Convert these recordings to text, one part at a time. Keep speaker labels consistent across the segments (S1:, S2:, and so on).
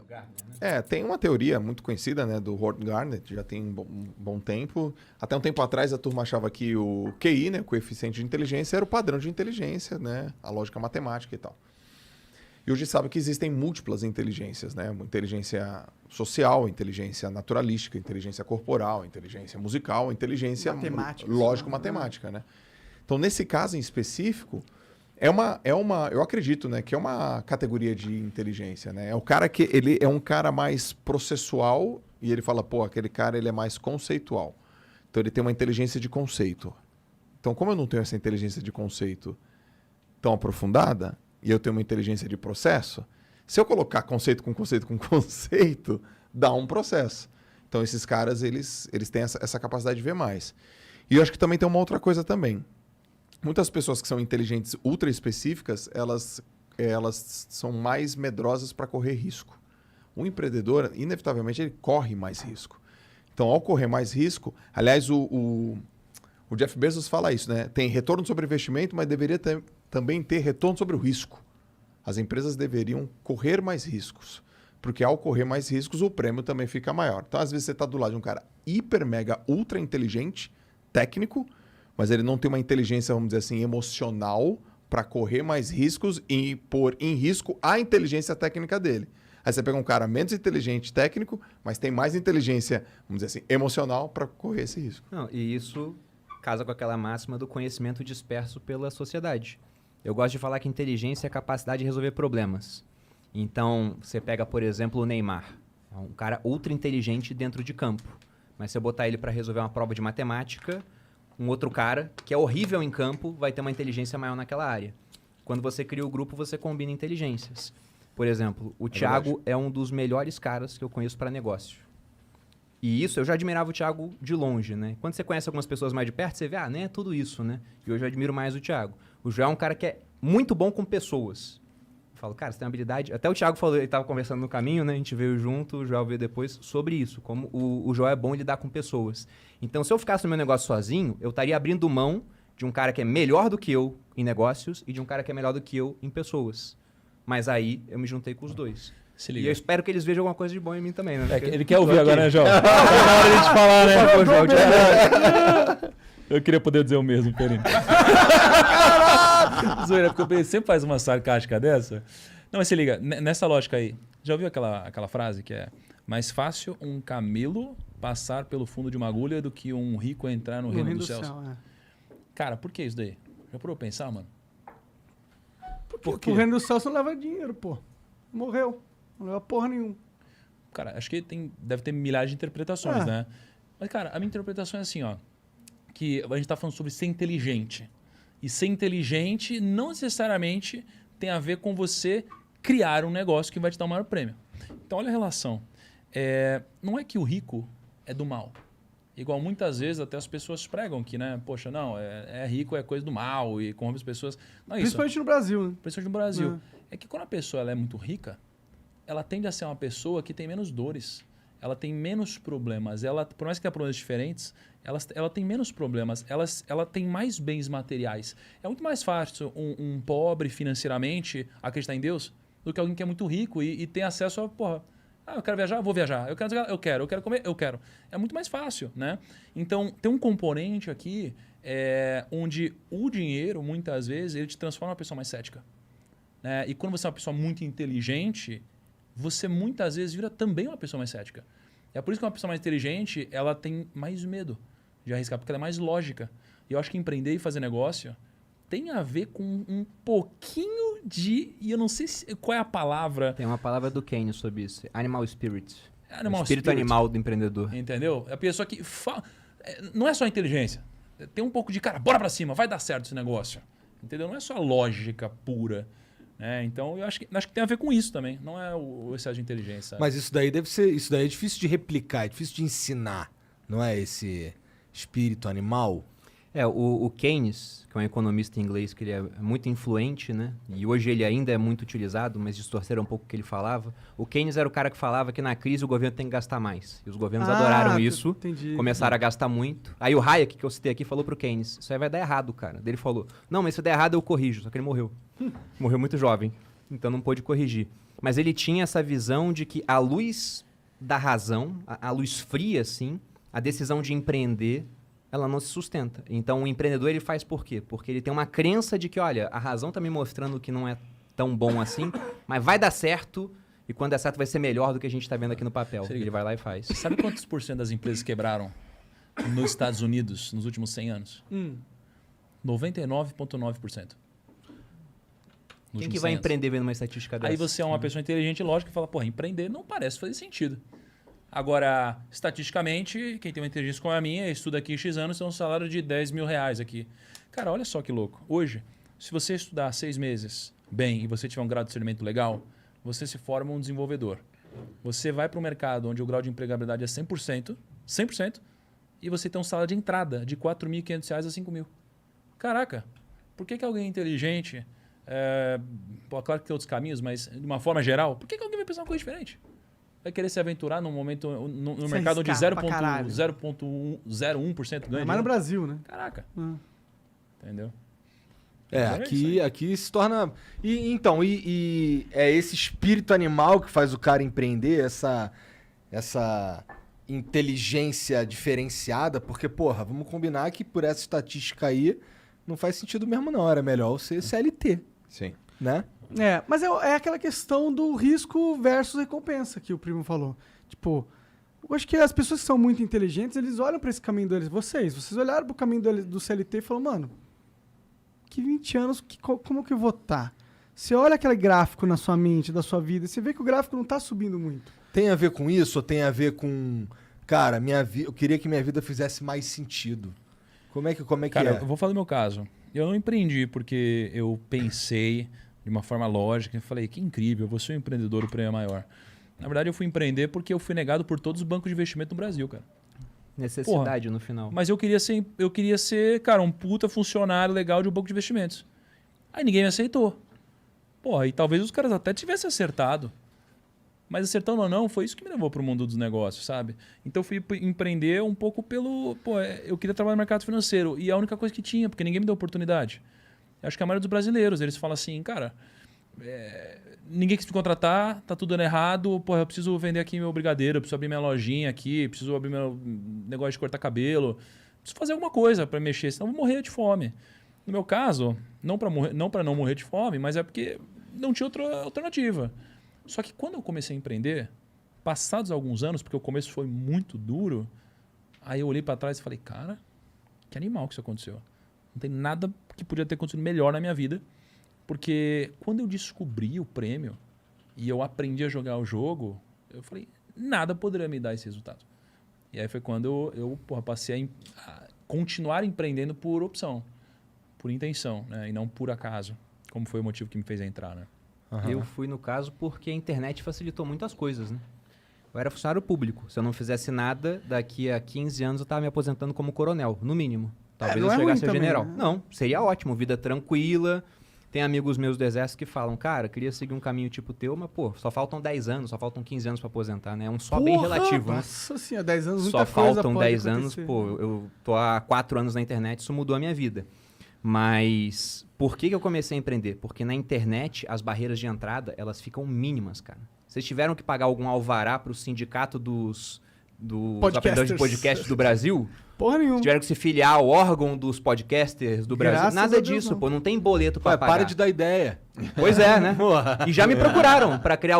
S1: Gartner, né?
S2: Tem uma teoria muito conhecida, né, do Howard Gardner, já tem um bom tempo. Até um tempo atrás a turma achava que o QI, né, o coeficiente de inteligência, era o padrão de inteligência, né, a lógica matemática e tal. E hoje sabe que existem múltiplas inteligências, né, inteligência social, inteligência naturalística, inteligência corporal, inteligência musical, inteligência lógico-matemática, né. Então, nesse caso em específico, eu acredito, né, que é uma categoria de inteligência, né? É o cara que ele é um cara mais processual e ele fala, pô, aquele cara ele é mais conceitual. Então ele tem uma inteligência de conceito. Então, como eu não tenho essa inteligência de conceito tão aprofundada e eu tenho uma inteligência de processo, se eu colocar conceito com conceito com conceito, dá um processo. Então esses caras eles têm essa capacidade de ver mais. E eu acho que também tem uma outra coisa também. Muitas pessoas que são inteligentes ultra específicas, elas são mais medrosas para correr risco. Um empreendedor, inevitavelmente, ele corre mais risco. Então, ao correr mais risco... Aliás, o Jeff Bezos fala isso, né? Tem retorno sobre investimento, mas deveria também ter retorno sobre o risco. As empresas deveriam correr mais riscos. Porque ao correr mais riscos, o prêmio também fica maior. Então, às vezes, você está do lado de um cara hiper, mega, ultra inteligente, técnico, mas ele não tem uma inteligência, vamos dizer assim, emocional para correr mais riscos e pôr em risco a inteligência técnica dele. Aí você pega um cara menos inteligente técnico, mas tem mais inteligência, vamos dizer assim, emocional para correr esse risco.
S3: Não, e isso casa com aquela máxima do conhecimento disperso pela sociedade. Eu gosto de falar que inteligência é a capacidade de resolver problemas. Então, você pega, por exemplo, o Neymar. É um cara ultra inteligente dentro de campo. Mas se eu botar ele para resolver uma prova de matemática... Um outro cara, que é horrível em campo, vai ter uma inteligência maior naquela área. Quando você cria o grupo, você combina inteligências. Por exemplo, o Thiago é um dos melhores caras que eu conheço para negócio. E isso, eu já admirava o Thiago de longe, né? Quando você conhece algumas pessoas mais de perto, você vê, nem é tudo isso, né? E hoje eu admiro mais o Thiago. O Joel é um cara que é muito bom com pessoas. Eu falo, cara, você tem uma habilidade... Até o Thiago falou, ele estava conversando no caminho, né? A gente veio junto, o Joel veio depois, sobre isso. Como o Joel é bom em lidar com pessoas. Então, se eu ficasse no meu negócio sozinho, eu estaria abrindo mão de um cara que é melhor do que eu em negócios e de um cara que é melhor do que eu em pessoas. Mas aí, eu me juntei com os dois.
S4: Se liga.
S3: E eu espero que eles vejam alguma coisa de bom em mim também, né?
S4: Ele quer ouvir agora, né, João? Tá na hora de gente falar, né?
S3: Por favor, João,
S4: Eu queria poder dizer o mesmo, Perini. Zoeira, porque eu sempre faz uma sarcástica dessa. Não, mas se liga, nessa lógica aí, já ouviu aquela frase que é mais fácil um camelo passar pelo fundo de uma agulha do que um rico entrar no reino dos céus? Cara, por que isso daí? Já parou pra pensar, mano?
S5: Porque o reino dos céus não leva dinheiro, pô. Morreu. Não leva porra nenhuma.
S4: Cara, acho que deve ter milhares de interpretações, né? Mas, cara, a minha interpretação é assim, ó. Que a gente tá falando sobre ser inteligente. E ser inteligente não necessariamente tem a ver com você criar um negócio que vai te dar o maior prêmio. Então, olha a relação. Não é que o rico é do mal. Igual muitas vezes até as pessoas pregam que, né? Poxa, não, rico é coisa do mal e corrompe as pessoas. Não é isso.
S5: Principalmente no Brasil, né?
S4: Principalmente no Brasil. É que quando a pessoa ela é muito rica, ela tende a ser uma pessoa que tem menos dores. Ela tem menos problemas. Ela, por mais que tenha problemas diferentes, ela tem menos problemas. Ela tem mais bens materiais. É muito mais fácil um pobre financeiramente acreditar em Deus do que alguém que é muito rico e tem acesso a... Porra, eu quero viajar? Vou viajar. Eu quero comer? Eu quero. É muito mais fácil, né? Então, tem um componente aqui onde o dinheiro, muitas vezes, ele te transforma em uma pessoa mais cética. Né? E quando você é uma pessoa muito inteligente, você muitas vezes vira também uma pessoa mais cética. É por isso que uma pessoa mais inteligente, ela tem mais medo de arriscar, porque ela é mais lógica. E eu acho que empreender e fazer negócio tem a ver com um pouquinho de... E eu não sei qual é a palavra...
S3: Tem uma palavra do Keynes sobre isso. Animal spirit.
S4: Animal
S3: espírito
S4: spirit.
S3: animal do empreendedor.
S4: Entendeu? É a pessoa que... Não é só inteligência. Tem um pouco de, cara, bora pra cima, vai dar certo esse negócio. Entendeu? Não é só lógica pura. Então, eu acho que tem a ver com isso também. Não é o excesso de inteligência. Sabe?
S1: Mas isso daí é difícil de replicar, é difícil de ensinar. Não é esse espírito animal?
S3: O Keynes, que é um economista inglês que ele é muito influente, né? E hoje ele ainda é muito utilizado, mas distorceram um pouco o que ele falava. O Keynes era o cara que falava que na crise o governo tem que gastar mais. E os governos adoraram isso, começaram a gastar muito. Aí o Hayek, que eu citei aqui, falou pro Keynes, isso aí vai dar errado, cara. Daí ele falou, não, mas se der errado eu corrijo. Só que ele morreu. Morreu muito jovem, então não pôde corrigir. Mas ele tinha essa visão de que a luz da razão, a luz fria, assim, a decisão de empreender, ela não se sustenta. Então, o empreendedor, ele faz por quê? Porque ele tem uma crença de que, olha, a razão tá me mostrando que não é tão bom assim, mas vai dar certo, e quando der certo vai ser melhor do que a gente tá vendo aqui no papel. Ele vai lá e faz.
S4: Sabe quantos por cento das empresas quebraram nos Estados Unidos nos últimos 100 anos? 99,9%.
S3: Quem que vai empreender vendo uma estatística dessa?
S4: Aí você é uma pessoa inteligente, lógico, que fala, porra, empreender não parece fazer sentido. Agora, estatisticamente, quem tem uma inteligência como a minha, estuda aqui X anos, tem um salário de 10 mil reais aqui. Cara, olha só que louco. Hoje, se você estudar 6 meses bem e você tiver um grau de discernimento legal, você se forma um desenvolvedor. Você vai para um mercado onde o grau de empregabilidade é 100%, e você tem um salário de entrada de R$ 4.500 a R$ 5.000. Caraca, por que alguém inteligente... claro que tem outros caminhos, mas de uma forma geral, por que alguém vai pensar uma coisa diferente? Vai querer se aventurar num momento no mercado onde 0,01% ganha?
S5: Mas no Brasil, né?
S4: Caraca. Entendeu?
S1: Aqui se torna... Então, é esse espírito animal que faz o cara empreender, essa inteligência diferenciada, porque, porra, vamos combinar que por essa estatística aí não faz sentido mesmo não, era melhor ser CLT.
S2: Sim.
S1: Né?
S5: Mas é aquela questão do risco versus recompensa que o primo falou. Tipo, eu acho que as pessoas que são muito inteligentes, eles olham para esse caminho deles. Vocês olharam para o caminho do CLT e falaram, mano, que 20 anos, como que eu vou estar? Você olha aquele gráfico na sua mente, da sua vida, e você vê que o gráfico não está subindo muito.
S1: Tem a ver com isso ou tem a ver com... Cara, eu queria que minha vida fizesse mais sentido. Como é que
S4: Cara,
S1: é?
S4: eu vou falar do meu caso. Eu não empreendi porque eu pensei de uma forma lógica e falei, que incrível, eu vou ser um empreendedor, o prêmio é maior. Na verdade, eu fui empreender porque eu fui negado por todos os bancos de investimento no Brasil, cara.
S3: Necessidade no final.
S4: Mas eu queria ser, cara, um puta funcionário legal de um banco de investimentos. Aí ninguém me aceitou. Porra, e talvez os caras até tivessem acertado. Mas acertando ou não, foi isso que me levou para o mundo dos negócios, sabe? Então eu fui empreender um pouco pelo... eu queria trabalhar no mercado financeiro. E a única coisa que tinha, porque ninguém me deu oportunidade. Eu acho que a maioria dos brasileiros, eles falam assim, cara, ninguém quis me contratar, tá tudo dando errado, porra, eu preciso vender aqui meu brigadeiro, eu preciso abrir minha lojinha aqui, preciso abrir meu negócio de cortar cabelo, preciso fazer alguma coisa para mexer, senão eu vou morrer de fome. No meu caso, não para não morrer de fome, mas é porque não tinha outra alternativa. Só que quando eu comecei a empreender, passados alguns anos, porque o começo foi muito duro, aí eu olhei para trás e falei, cara, que animal que isso aconteceu. Não tem nada que podia ter acontecido melhor na minha vida, porque quando eu descobri o prêmio e eu aprendi a jogar o jogo, eu falei, nada poderia me dar esse resultado. E aí foi quando eu passei a continuar empreendendo por opção, por intenção, né? E não por acaso, como foi o motivo que me fez entrar, né?
S3: Uhum. Eu fui, no caso, porque a internet facilitou muitas coisas, né? Eu era funcionário público. Se eu não fizesse nada, daqui a 15 anos eu estava me aposentando como coronel, no mínimo. Talvez eu chegasse a general. Né? Não, seria ótimo, vida tranquila. Tem amigos meus do exército que falam, cara, queria seguir um caminho tipo teu, mas, pô, só faltam 10 anos, só faltam 15 anos para aposentar, né? É um só bem relativo, né?
S5: Nossa senhora, 10 anos, muita
S3: só
S5: coisa
S3: faltam
S5: pode
S3: 10
S5: acontecer.
S3: anos, pô, eu tô há 4 anos na internet, isso mudou a minha vida. Mas por que eu comecei a empreender? Porque na internet as barreiras de entrada, elas ficam mínimas, cara. Vocês tiveram que pagar algum alvará pro sindicato dos operadores de podcast do Brasil?
S5: Porra nenhuma.
S3: Tiveram que se filiar ao órgão dos podcasters do Brasil?
S5: Graças
S3: Nada
S5: a Deus,
S3: disso,
S5: não.
S3: pô. Não tem boleto pra pagar.
S1: Para de dar ideia.
S3: Pois é, né? E já me procuraram pra criar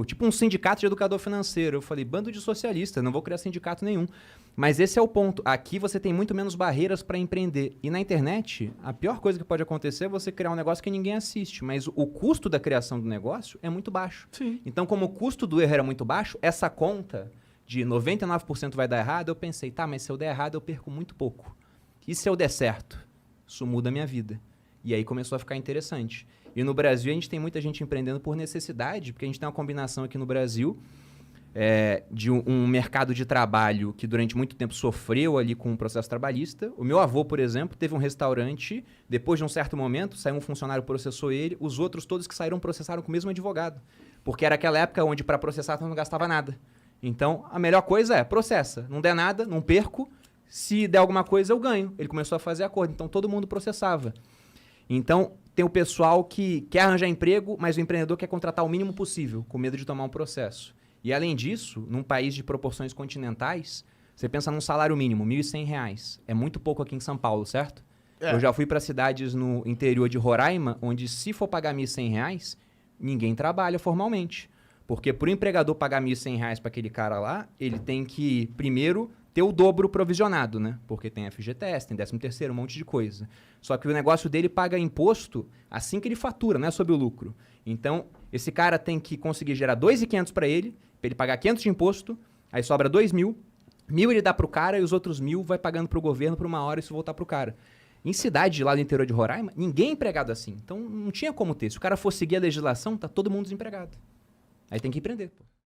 S3: tipo um sindicato de educador financeiro. Eu falei, bando de socialista, não vou criar sindicato nenhum. Mas esse é o ponto. Aqui você tem muito menos barreiras para empreender. E na internet, a pior coisa que pode acontecer é você criar um negócio que ninguém assiste. Mas o custo da criação do negócio é muito baixo.
S5: Sim.
S3: Então, como o custo do erro era muito baixo, essa conta de 99% vai dar errado, eu pensei, tá, mas se eu der errado, eu perco muito pouco. E se eu der certo? Isso muda a minha vida. E aí começou a ficar interessante. E no Brasil, a gente tem muita gente empreendendo por necessidade, porque a gente tem uma combinação aqui no Brasil de um mercado de trabalho que durante muito tempo sofreu ali com o processo trabalhista. O meu avô, por exemplo, teve um restaurante, depois de um certo momento, saiu um funcionário, processou ele, os outros todos que saíram processaram com o mesmo advogado. Porque era aquela época onde para processar não gastava nada. Então, a melhor coisa é processa. Não der nada, não perco. Se der alguma coisa, eu ganho. Ele começou a fazer acordo. Então, todo mundo processava. Então, tem o pessoal que quer arranjar emprego, mas o empreendedor quer contratar o mínimo possível, com medo de tomar um processo. E além disso, num país de proporções continentais, você pensa num salário mínimo, R$ 1.100. É muito pouco aqui em São Paulo, certo? Eu já fui para cidades no interior de Roraima, onde se for pagar R$ 1.100, ninguém trabalha formalmente. Porque para o empregador pagar R$ 1.100 para aquele cara lá, ele tem que, primeiro, ter o dobro provisionado, né? Porque tem FGTS, tem 13º, um monte de coisa. Só que o negócio dele paga imposto assim que ele fatura, não é sobre o lucro. Então, esse cara tem que conseguir gerar 2.500 para ele pagar 500 de imposto, aí sobra 2.000, 1.000 ele dá pro cara e os outros 1.000 vai pagando pro governo por uma hora e isso voltar pro cara. Em cidade lá do interior de Roraima, ninguém é empregado assim. Então, não tinha como ter. Se o cara for seguir a legislação, tá todo mundo desempregado. Aí tem que empreender, pô.